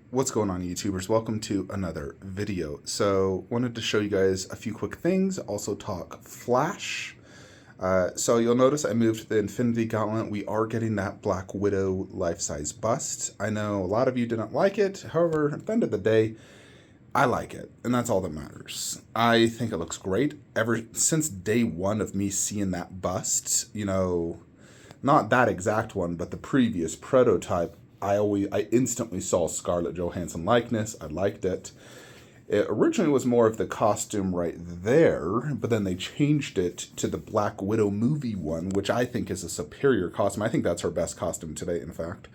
What's going on, YouTubers? Welcome to another video. So wanted to show you guys a few quick things, also talk Flash. So you'll notice I moved the Infinity Gauntlet. We are getting that Black Widow life-size bust. I know a lot of you didn't like it. However, at the end of the day, I like it, and that's all that matters. I think it looks great. Ever since day one of me seeing that bust, not that exact one, but the previous prototype, I instantly saw Scarlett Johansson likeness. I liked it. It originally was more of the costume right there, but then they changed it to the Black Widow movie one, which I think is a superior costume. I think that's her best costume today, in fact.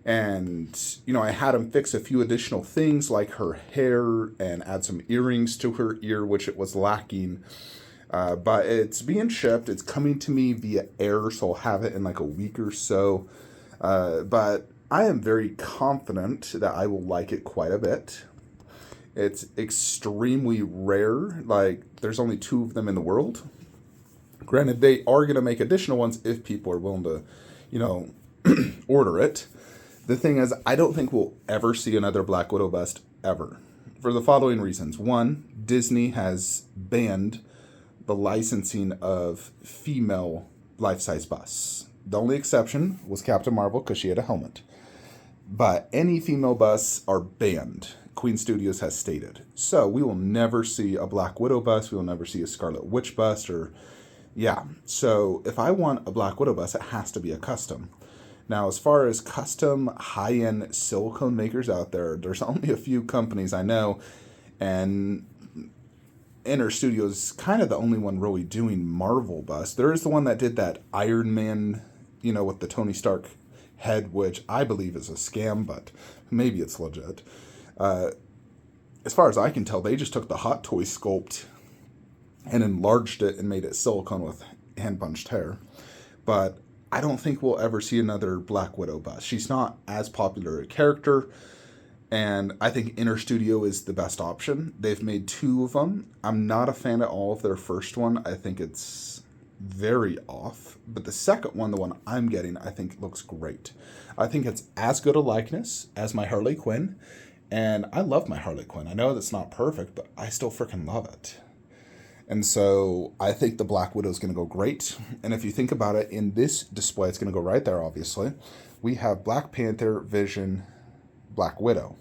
And, I had him fix a few additional things like her hair and add some earrings to her ear, which it was lacking. But it's being shipped. It's coming to me via air, so I'll have it in like a week or so. But I am very confident that I will like it quite a bit. It's extremely rare. Like, there's only 2 of them in the world. Granted, they are going to make additional ones if people are willing to, order it. The thing is, I don't think we'll ever see another Black Widow bust, ever. For the following reasons. 1, Disney has banned the licensing of female life-size busts. The only exception was Captain Marvel because she had a helmet. But any female busts are banned, Queen Studios has stated. So we will never see a Black Widow bust. We will never see a Scarlet Witch bust. So if I want a Black Widow bust, it has to be a custom. Now, as far as custom high-end silicone makers out there, there's only a few companies I know, and Inner Studio is kind of the only one really doing Marvel busts. There is the one that did that Iron Man, with the Tony Stark head, which I believe is a scam, but maybe it's legit. As far as I can tell, they just took the Hot Toy sculpt and enlarged it and made it silicone with hand-punched hair. But I don't think we'll ever see another Black Widow bust. She's not as popular a character, and I think Inner Studio is the best option. They've made 2 of them. I'm not a fan at all of their first one. I think it's very off. But the second one, the one I'm getting, I think looks great. I think it's as good a likeness as my Harley Quinn, and I love my Harley Quinn. I know that's not perfect, but I still freaking love it. And so I think the Black Widow is going to go great. And if you think about it, in this display, it's going to go right there, obviously. We have Black Panther, Vision, Black Widow.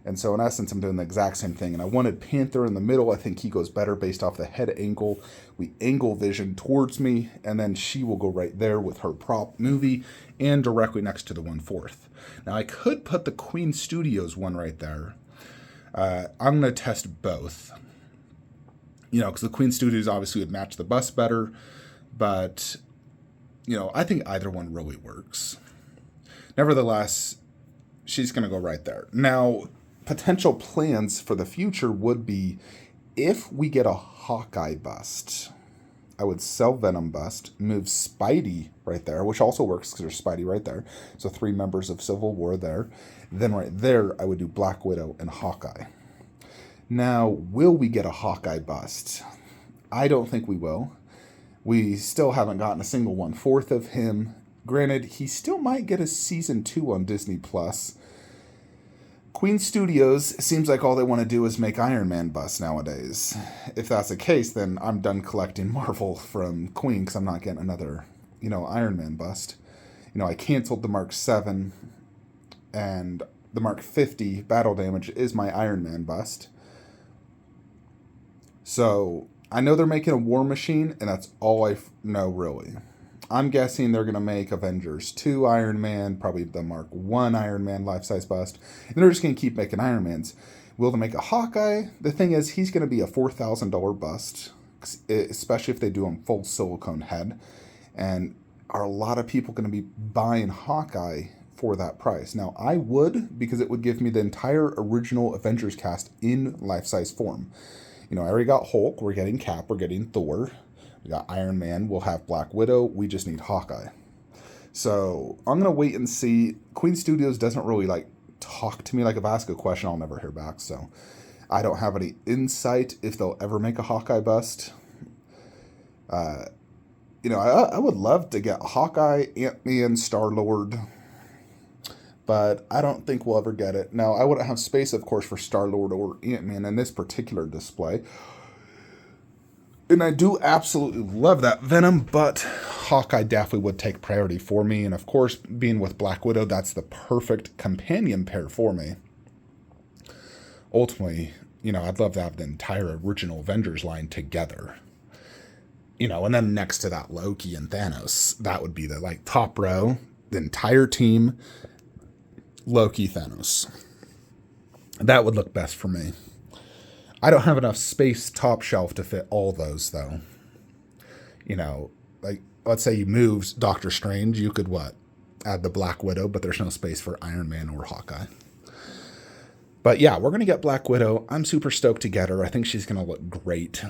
And so in essence, I'm doing the exact same thing. And I wanted Panther in the middle. I think he goes better based off the head angle. We angle Vision towards me, and then she will go right there with her prop movie and directly next to the 1/4. Now, I could put the Queen Studios one right there. I'm going to test both. Because the Queen Studios obviously would match the bust better. But, I think either one really works. Nevertheless, she's going to go right there. Now, potential plans for the future would be if we get a Hawkeye bust, I would sell Venom bust, move Spidey right there, which also works because there's Spidey right there. So 3 members of Civil War there. Then right there, I would do Black Widow and Hawkeye. Now, will we get a Hawkeye bust? I don't think we will. We still haven't gotten a single 1/4 of him. Granted, he still might get a season 2 on Disney+. Queen Studios seems like all they want to do is make Iron Man busts nowadays. If that's the case, then I'm done collecting Marvel from Queen because I'm not getting another, Iron Man bust. I canceled the Mark 7, and the Mark 50 Battle Damage is my Iron Man bust. So I know they're making a War Machine, and that's all I know, really. I'm guessing they're going to make Avengers 2 Iron Man, probably the Mark 1 Iron Man life-size bust, and they're just going to keep making Iron Mans. Will they make a Hawkeye? The thing is, he's going to be a $4,000 bust, especially if they do him full silicone head. And are a lot of people going to be buying Hawkeye for that price? Now, I would, because it would give me the entire original Avengers cast in life-size form. I already got Hulk, we're getting Cap, we're getting Thor, we got Iron Man, we'll have Black Widow, we just need Hawkeye. So I'm going to wait and see. Queen Studios doesn't really talk to me. If I ask a question, I'll never hear back. So I don't have any insight if they'll ever make a Hawkeye bust. I would love to get Hawkeye, Ant-Man, Star-Lord, but I don't think we'll ever get it. Now, I wouldn't have space, of course, for Star-Lord or Ant-Man in this particular display. And I do absolutely love that Venom, but Hawkeye definitely would take priority for me. And of course, being with Black Widow, that's the perfect companion pair for me. Ultimately, I'd love to have the entire original Avengers line together. And then next to that, Loki and Thanos. That would be the top row, the entire team, Loki, Thanos. That would look best for me. I don't have enough space top shelf to fit all those, though. Let's say you moved Doctor Strange, you could add the Black Widow, but there's no space for Iron Man or Hawkeye. But yeah, we're going to get Black Widow. I'm super stoked to get her. I think she's going to look great.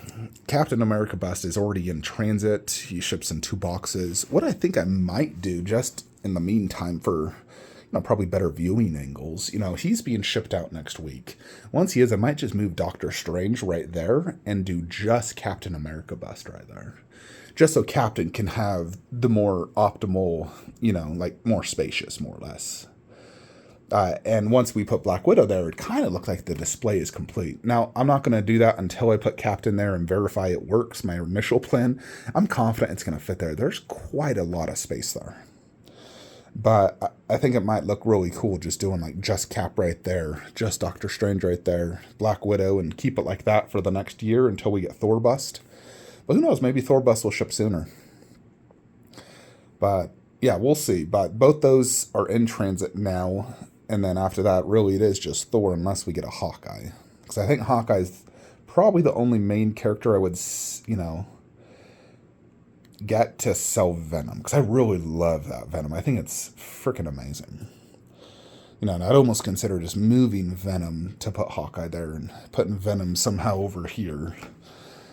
Captain America bust is already in transit. He ships in 2 boxes. What I think I might do just in the meantime for probably better viewing angles. He's being shipped out next week. Once he is, I might just move Doctor Strange right there and do just Captain America bust right there. Just so Captain can have the more optimal, more spacious, more or less. And once we put Black Widow there, it kind of looked like the display is complete. Now, I'm not going to do that until I put Captain there and verify it works, my initial plan. I'm confident it's going to fit there. There's quite a lot of space there. But I think it might look really cool just doing just Cap right there, just Doctor Strange right there, Black Widow, and keep it like that for the next year until we get Thor bust. But who knows, maybe Thor bust will ship sooner. But yeah, we'll see. But both those are in transit now. And then after that, really it is just Thor unless we get a Hawkeye. Because I think Hawkeye's probably the only main character I would, get to sell Venom, because I really love that Venom. I think it's freaking amazing. And I'd almost consider just moving Venom to put Hawkeye there and putting Venom somehow over here,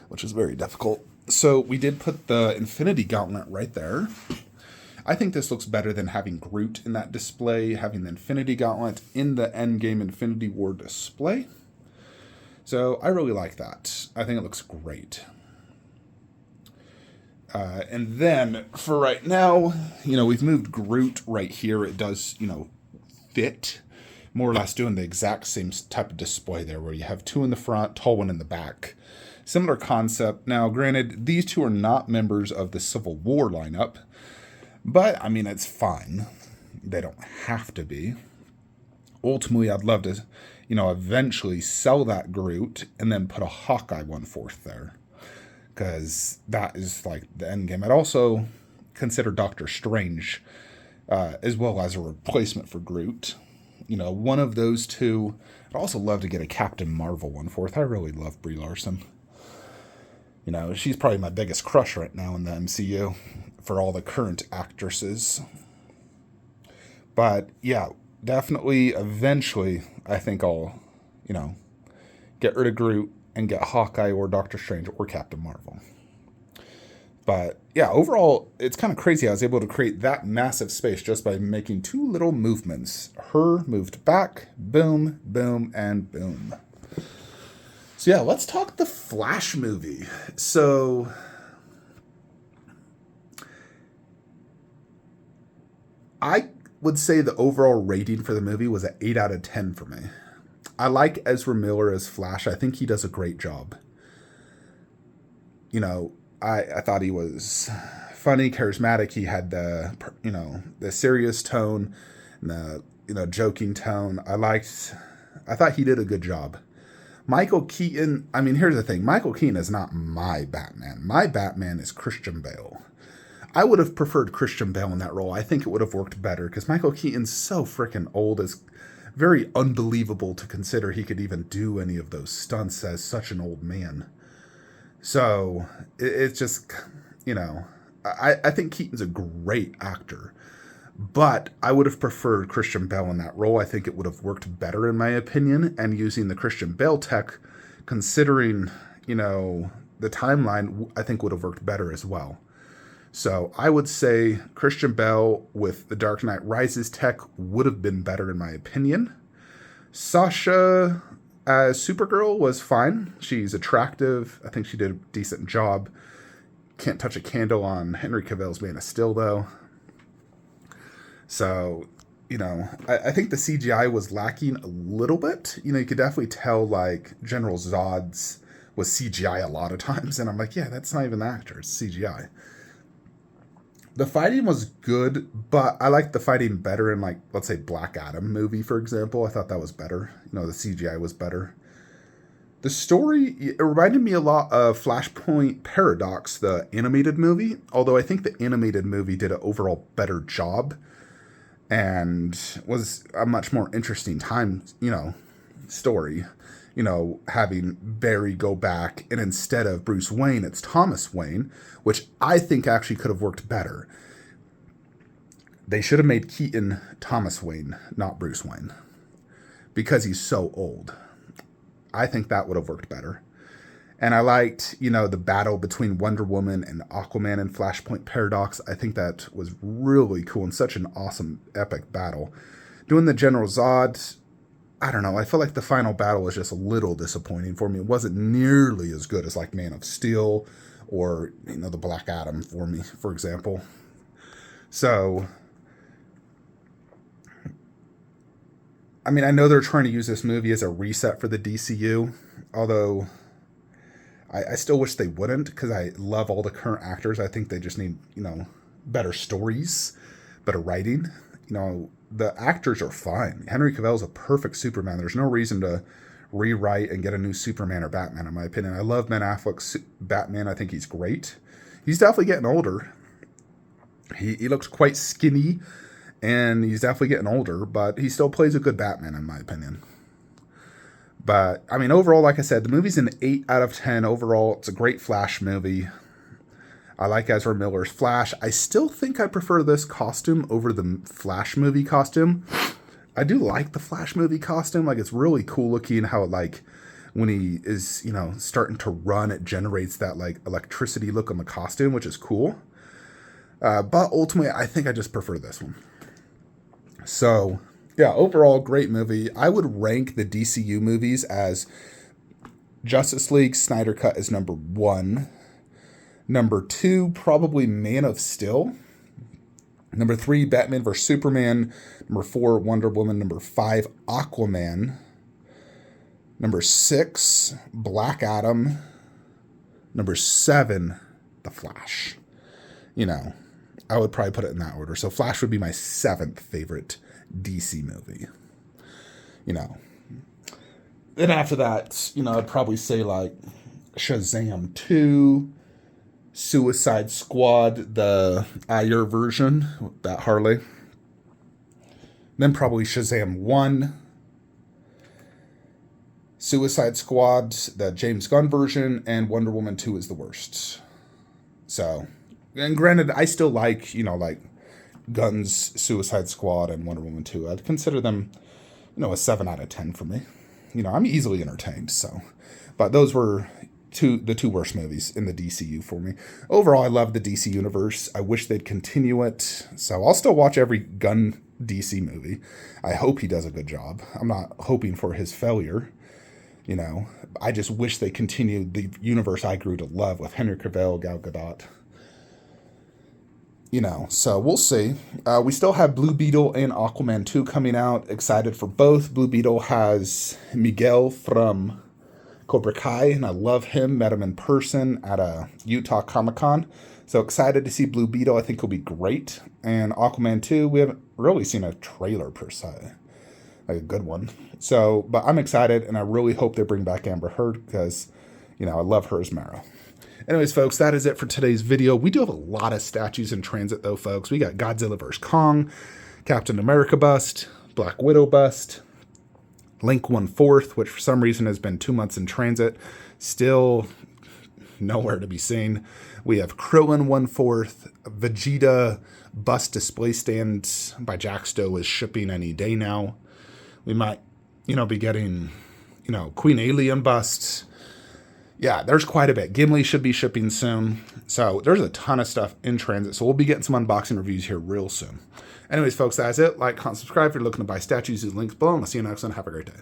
which is very difficult. So we did put the Infinity Gauntlet right there. I think this looks better than having Groot in that display, having the Infinity Gauntlet in the Endgame Infinity War display. So I really like that. I think it looks great. And then for right now, we've moved Groot right here. It does, fit more or less doing the exact same type of display there where you have 2 in the front, tall one in the back. Similar concept. Now, granted, these 2 are not members of the Civil War lineup, but it's fine. They don't have to be. Ultimately, I'd love to, eventually sell that Groot and then put a Hawkeye 1/4 there. Because that is the end game. I'd also consider Doctor Strange as well as a replacement for Groot. One of those 2. I'd also love to get a Captain Marvel 1/4. I really love Brie Larson. She's probably my biggest crush right now in the MCU for all the current actresses. But yeah, definitely eventually I think I'll, get rid of Groot and get Hawkeye or Doctor Strange or Captain Marvel. But yeah, overall, it's kind of crazy. I was able to create that massive space just by making 2 little movements. Her moved back, boom, boom, and boom. So yeah, let's talk the Flash movie. So I would say the overall rating for the movie was an 8 out of 10 for me. I like Ezra Miller as Flash. I think he does a great job. I thought he was funny, charismatic. He had the serious tone and the joking tone. I thought he did a good job. Michael Keaton, here's the thing. Michael Keaton is not my Batman. My Batman is Christian Bale. I would have preferred Christian Bale in that role. I think it would have worked better because Michael Keaton's so freaking old. It's very unbelievable to consider he could even do any of those stunts as such an old man. So it's just, I think Keaton's a great actor, but I would have preferred Christian Bale in that role. I think it would have worked better in my opinion, and using the Christian Bale tech, considering, the timeline, I think would have worked better as well. So I would say Christian Bale with the Dark Knight Rises tech would have been better in my opinion. Sasha as Supergirl was fine. She's attractive. I think she did a decent job. Can't touch a candle on Henry Cavill's Man of Steel though. So, I think the CGI was lacking a little bit. You could definitely tell, like, General Zod's was CGI a lot of times, and I'm like, yeah, that's not even the actor, it's CGI. The fighting was good, but I liked the fighting better in, like, let's say Black Adam movie, for example. I thought that was better. The CGI was better. The story, it reminded me a lot of Flashpoint Paradox, the animated movie, although I think the animated movie did an overall better job and was a much more interesting story. Having Barry go back, and instead of Bruce Wayne, it's Thomas Wayne, which I think actually could have worked better. They should have made Keaton Thomas Wayne, not Bruce Wayne, because he's so old. I think that would have worked better. And I liked, the battle between Wonder Woman and Aquaman in Flashpoint Paradox. I think that was really cool and such an awesome, epic battle. Doing the General Zod, I don't know. I feel like the final battle was just a little disappointing for me. It wasn't nearly as good as, like, Man of Steel or, the Black Adam for me, for example. So, I mean, I know they're trying to use this movie as a reset for the DCU, although I still wish they wouldn't, because I love all the current actors. I think they just need, better stories, better writing. The actors are fine. Henry Cavill is a perfect Superman. There's no reason to rewrite and get a new Superman or Batman, in my opinion. I love Ben Affleck's Batman. I think he's great. He's definitely getting older. He looks quite skinny, and he's definitely getting older, but he still plays a good Batman, in my opinion. But, I mean, overall, like I said, the movie's an 8 out of 10. Overall, it's a great Flash movie. I like Ezra Miller's Flash. I still think I prefer this costume over the Flash movie costume. I do like the Flash movie costume. Like, it's really cool looking how, like, when he is, starting to run, it generates that, like, electricity look on the costume, which is cool. But ultimately, I think I just prefer this one. So, yeah, overall, great movie. I would rank the DCU movies as Justice League Snyder Cut is number 1. Number 2, probably Man of Steel. Number 3, Batman vs. Superman. Number 4, Wonder Woman. Number 5, Aquaman. Number 6, Black Adam. Number 7, The Flash. I would probably put it in that order. So Flash would be my 7th favorite DC movie. Then after that, I'd probably say, like, Shazam 2, Suicide Squad, the Ayer version, that Harley. Then probably Shazam 1, Suicide Squad, the James Gunn version, and Wonder Woman 2 is the worst. So, and granted, I still like, like Gunn's Suicide Squad and Wonder Woman 2. I'd consider them, a 7 out of 10 for me. I'm easily entertained, so. But those were the two worst movies in the DCU for me. Overall, I love the DC universe. I wish they'd continue it. So I'll still watch every Gunn DC movie. I hope he does a good job. I'm not hoping for his failure. I just wish they continued the universe I grew to love with Henry Cavill, Gal Gadot. So we'll see. We still have Blue Beetle and Aquaman 2 coming out. Excited for both. Blue Beetle has Miguel from Cobra Kai, and I love him. Met him in person at a Utah Comic-Con. So excited to see Blue Beetle. I think he'll be great. And Aquaman 2, we haven't really seen a trailer per se. Like a good one. So, but I'm excited, and I really hope they bring back Amber Heard because, I love her as Mara. Anyways, folks, that is it for today's video. We do have a lot of statues in transit, though, folks. We got Godzilla vs. Kong, Captain America bust, Black Widow bust, Link 1/4, which for some reason has been 2 months in transit, still nowhere to be seen. We have Krillin 1/4, Vegeta bust display stand by Jack Stowe is shipping any day now. We might, be getting, Queen Alien busts. Yeah, there's quite a bit. Gimli should be shipping soon. So there's a ton of stuff in transit. So we'll be getting some unboxing reviews here real soon. Anyways, folks, that's it. Like, comment, subscribe if you're looking to buy statues. Use links below. And I'll see you next one. Have a great day.